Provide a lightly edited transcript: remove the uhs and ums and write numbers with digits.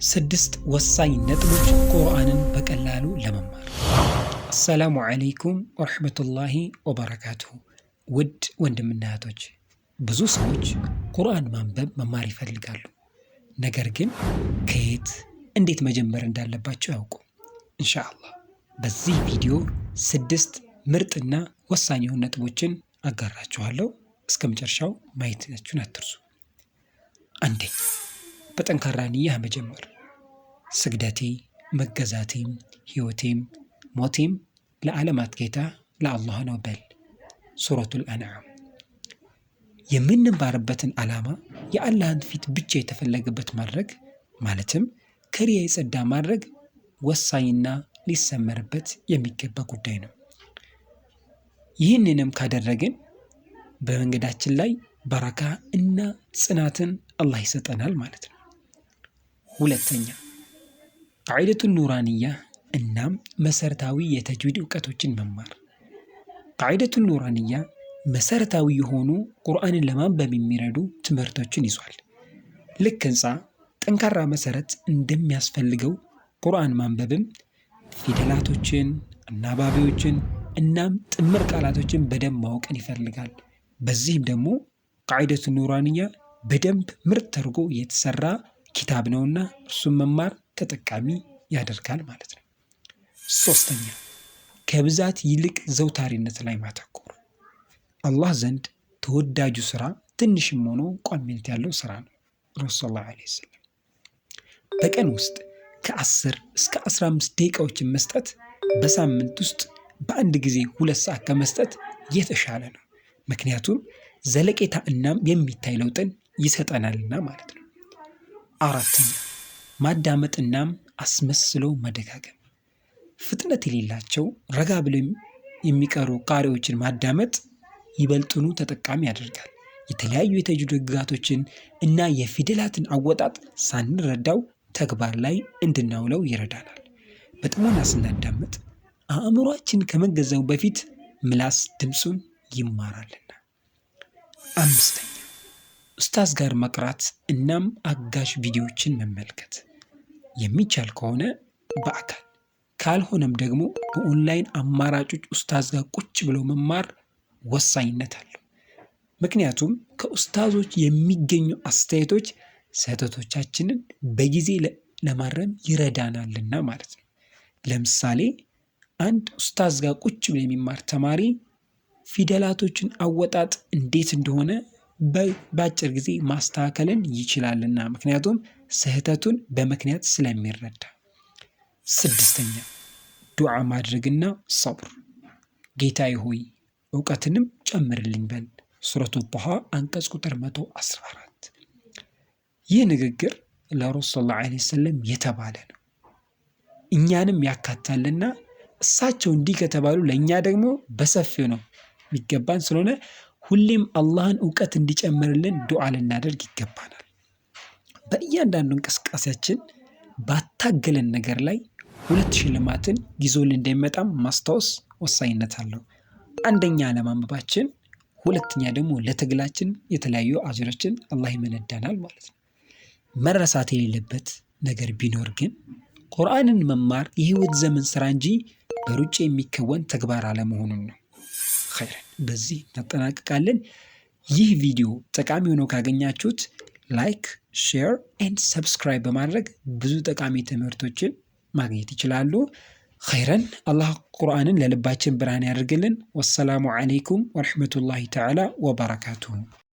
ስድስት ወሳኝ ነጥቦች ቁርአንን በቀላሉ ለመማር። አሰላሙ አለይኩም ወረሕመቱላሂ ወበረካቱሁ። ውድ ወንድምና እህቶች፣ ብዙ ሰዎች ቁርአን ማንበብ መማር ይፈልጋሉ። ነገር ግን ከየት እንዴት መጀመር እንዳለባቸው አያውቁም። ኢንሻአላህ በዚህ ቪዲዮ ስድስት ምርጥና ወሳኝ የሆኑ ነጥቦችን አጋራችኋለሁ። እስከ መጨረሻው ማየታችሁን አትርሱ። አንደኛ፣ በጠንካራ ንያ መጀመር። ስግደቴ፣ መገዛቴም፣ ህይወቴም፣ ሞቴም ለዓለማት ጌታ ለአላህ ነው በል። ሱረቱል አንዓም። የምንማርበትን ዓላማ የአላህን ፊት ብቻ የተፈለገበት ማድረግ ማለትም ከሪያ የጸዳ ማድረግ ወሳኝና ሊሰመርበት የሚገባ ጉዳይ ነው። ይህንንም ካደረግን በመንገዳችን ላይ በረካ እና ጽናትን አላህ ይሰጠናል ማለት ነው። ሁለተኛ፣ ቃዒደቱን ኑራንያ እናም መሰረታዊ የተጅዊድ እውቀቶችን መማር። ቃዒደቱን ኑራንያ መሰረታዊ የሆኑ ቁርአንን ለማንበብ የሚረዱ ትምህርቶችን ይዟል። ልክ ህንፃ ጠንካራ መሰረት እንደሚያስፈልገው ቁርአን ማንበብም ፊደላቶችን፣ አናባቢዎችን እናም ጥምር ቃላቶችን በደንብ ማወቅን ይፈልጋል። በዚህም ደግሞ ቃዒደቱ ኑራንያ በደንብ ምርጥ ተርጎ የተሰራ ኪታብ ነውና እርሱን መማር ተጠቃሚ ያደርጋል ማለት ነው። ሶስተኛ፣ ከብዛት ይልቅ ዘውታሪነት ላይ ማተኮር። አላህ ዘንድ ተወዳጁ ስራ ትንሽም ሆኖ ቋሚነት ያለው ስራ ነው። ረሱል ሰለላሁ ዐለይሂ ወሰለም በቀን ውስጥ ከ10 እስከ 15 ደቂቃዎችን መስጠት በሳምንት ውስጥ በአንድ ጊዜ 2 ሰዓት ከመስጠት የተሻለ ነው። ምክንያቱም ዘለቄታ እናም የሚታይ ለውጥን ይሰጠናልና ማለት ነው። አራተኛ፣ ማዳመጥ እናም አስመስሎ መደጋገም። ፍጥነት የሌላቸው ረጋ ብለው የሚቀሩ ቃሪዎችን ማዳመጥ ይበልጡኑ ተጠቃሚ ያደርጋል። የተለያዩ የተጅዊድ ህግጋቶችን እና የፊደላትን አወጣጥ ሳንረዳው ተግባር ላይ እንድናውለው ይረዳናል። በጥሞና ስናዳምጥ አእምሯችን ከመገዘሙ በፊት ምላስ ድምፁን ይማራልና። አምስተኛ፣ ኡስታዝ ጋር መቅራት እናም አጋዥ ቪዲዮዎችን መመልከት። የሚቻል ከሆነ በአካል ካልሆነም ደግሞ በኦንላይን አማራጮች ኡስታዝ ጋር ቁጭ ብለው መማር ወሳኝነት አለው። ምክንያቱም ከኡስታዞች የሚገኙ አስተያየቶች ስህተቶቻችንን በጊዜ ለማረም ይረዳናልና ማለት ነው። ለምሳሌ አንድ ኡስታዝ ጋር ቁጭ ብሎ የሚማር ተማሪ ፊደላቶችን አወጣጥ እንዴት እንደሆነ በአጭር ጊዜ ማስተካከልን ይችላልና፣ ምክንያቱም ስህተቱን በምክንያት ስለሚረዳ። ስድስተኛ፣ ዱዓ ማድረግና ሰብር። ጌታዬ ሆይ እውቀትንም ጨምርልኝ በል። ሱረቱ ጣሃ አንቀጽ ቁጥር 114። ይህ ንግግር ለረሱል ሰለላሁ ዐለይሂ ወሰለም የተባለ ነው፣ እኛንም ያካታልና እሳቸው እንዲህ ከተባሉ ለእኛ ደግሞ በሰፊው ነው የሚገባን። ስለሆነ ሁሌም አላህን እውቀት እንዲጨምርልን ዱዓ ልናደርግ ይገባናል። በእያንዳንዱ እንቅስቃሴያችን ባታገለን ነገር ላይ 2 ሽልማትን ይዞልን እንደሚመጣም ማስታወስ ወሳኝነት አለው። አንደኛ ለማንበባችን፣ ሁለተኛ ደግሞ ለትግላችን የተለያዩ አጅሮችን አላህ ይመነዳናል ማለት ነው። መረሳት የሌለበት ነገር ቢኖር ግን ቁርአንን መማር የህይወት ዘመን ስራ እንጂ በሩጫ የሚከወን ተግባር አለመሆኑን ነው። ኸይረን በዚህ እናጠናቅቃለን። ይህ ቪዲዮ ጠቃሚ ሆኖ ካገኛችሁት ላይክ፣ ሼር ኤንድ ሰብስክራይብ በማድረግ ብዙ ጠቃሚ ትምህርቶችን ማግኘት ይችላሉ። ኸይረን አላህ ቁርአንን ለልባችን ብርሃን ያደርግልን። ወሰላሙ አለይኩም ወረሕመቱላሂ ተዓላ ወበረካቱሁ።